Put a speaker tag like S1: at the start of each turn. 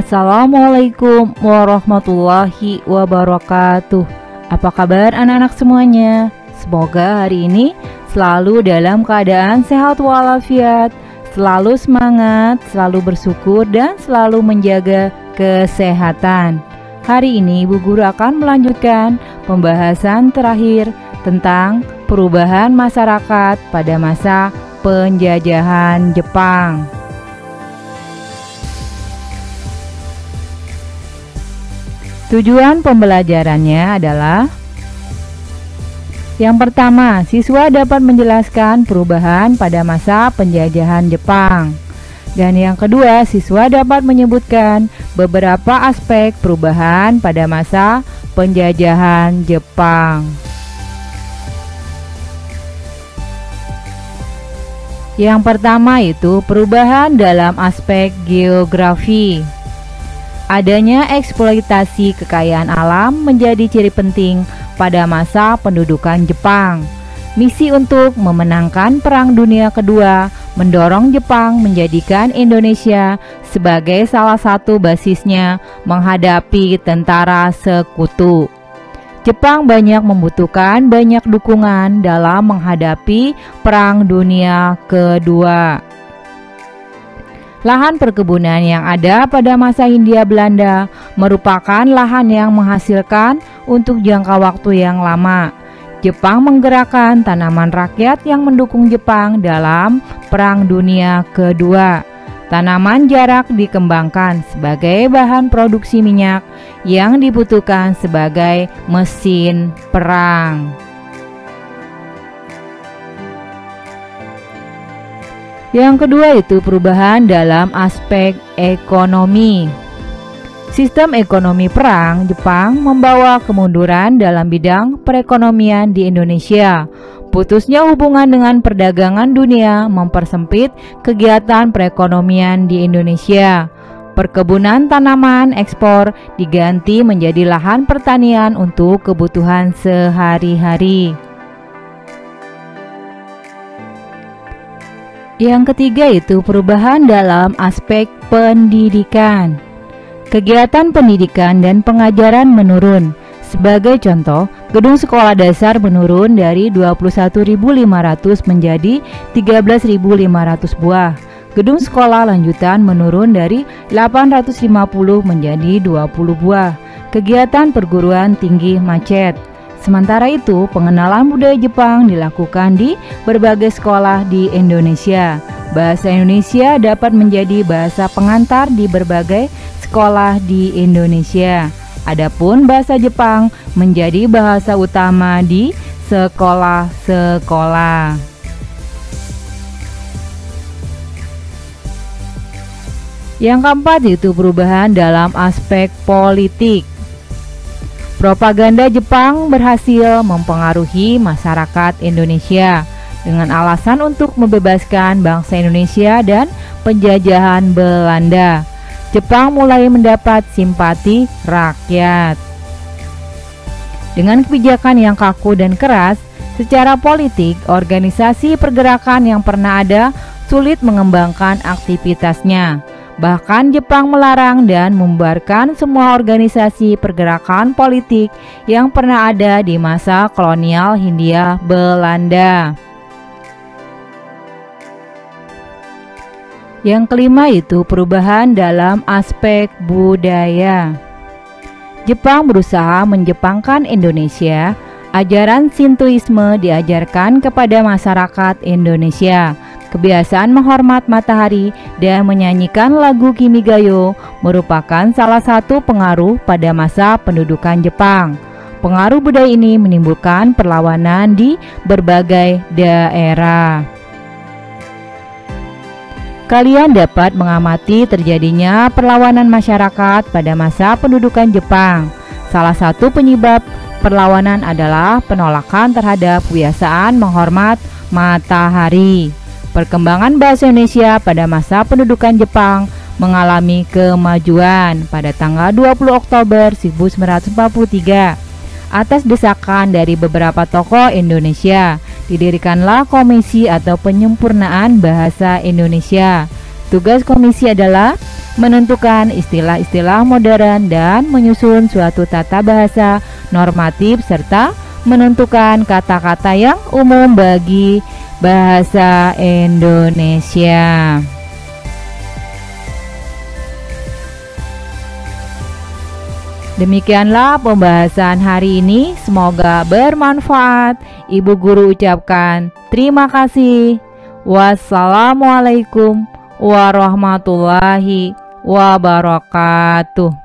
S1: Assalamualaikum warahmatullahi wabarakatuh. Apa kabar anak-anak semuanya? Semoga hari ini selalu dalam keadaan sehat walafiat, selalu semangat, selalu bersyukur, dan selalu menjaga kesehatan. Hari ini Bu Guru akan melanjutkan pembahasan terakhir tentang perubahan masyarakat pada masa penjajahan Jepang. Tujuan pembelajarannya adalah: yang pertama, siswa dapat menjelaskan perubahan pada masa penjajahan Jepang. Dan yang kedua, siswa dapat menyebutkan beberapa aspek perubahan pada masa penjajahan Jepang. Yang pertama itu perubahan dalam aspek geografi. Adanya eksploitasi kekayaan alam menjadi ciri penting pada masa pendudukan Jepang. Misi untuk memenangkan Perang Dunia Kedua mendorong Jepang menjadikan Indonesia sebagai salah satu basisnya menghadapi tentara sekutu. Jepang banyak membutuhkan banyak dukungan dalam menghadapi Perang Dunia Kedua. Lahan perkebunan yang ada pada masa Hindia Belanda merupakan lahan yang menghasilkan untuk jangka waktu yang lama. Jepang menggerakkan tanaman rakyat yang mendukung Jepang dalam Perang Dunia Kedua. Tanaman jarak dikembangkan sebagai bahan produksi minyak yang dibutuhkan sebagai mesin perang. Yang kedua itu perubahan dalam aspek ekonomi. Sistem ekonomi perang Jepang membawa kemunduran dalam bidang perekonomian di Indonesia. Putusnya hubungan dengan perdagangan dunia mempersempit kegiatan perekonomian di Indonesia. Perkebunan tanaman ekspor diganti menjadi lahan pertanian untuk kebutuhan sehari-hari. Yang ketiga itu perubahan dalam aspek pendidikan. Kegiatan pendidikan dan pengajaran menurun. Sebagai contoh, gedung sekolah dasar menurun dari 21.500 menjadi 13.500 buah. Gedung sekolah lanjutan menurun dari 850 menjadi 20 buah. Kegiatan perguruan tinggi macet. Sementara itu, pengenalan budaya Jepang dilakukan di berbagai sekolah di Indonesia. Bahasa Indonesia dapat menjadi bahasa pengantar di berbagai sekolah di Indonesia. Adapun bahasa Jepang menjadi bahasa utama di sekolah-sekolah. Yang keempat itu perubahan dalam aspek politik. Propaganda Jepang berhasil mempengaruhi masyarakat Indonesia dengan alasan untuk membebaskan bangsa Indonesia dan penjajahan Belanda. Jepang mulai mendapat simpati rakyat. Dengan kebijakan yang kaku dan keras, secara politik, organisasi pergerakan yang pernah ada sulit mengembangkan aktivitasnya. Bahkan Jepang melarang dan membubarkan semua organisasi pergerakan politik yang pernah ada di masa kolonial Hindia Belanda. Yang kelima itu perubahan dalam aspek budaya. Jepang berusaha menjepangkan Indonesia. Ajaran Shintoisme diajarkan kepada masyarakat Indonesia. Kebiasaan menghormat matahari dan menyanyikan lagu Kimigayo merupakan salah satu pengaruh pada masa pendudukan Jepang. Pengaruh budaya ini menimbulkan perlawanan di berbagai daerah. Kalian dapat mengamati terjadinya perlawanan masyarakat pada masa pendudukan Jepang. Salah satu penyebab perlawanan adalah penolakan terhadap kebiasaan menghormat matahari. Perkembangan bahasa Indonesia pada masa pendudukan Jepang mengalami kemajuan. Pada tanggal 20 Oktober 1943, atas desakan dari beberapa tokoh Indonesia, didirikanlah Komisi atau Penyempurnaan Bahasa Indonesia. Tugas komisi adalah menentukan istilah-istilah modern dan menyusun suatu tata bahasa normatif serta menentukan kata-kata yang umum bagi bahasa Indonesia. Demikianlah pembahasan hari ini, semoga bermanfaat. Ibu guru ucapkan terima kasih. Wassalamualaikum warahmatullahi wabarakatuh.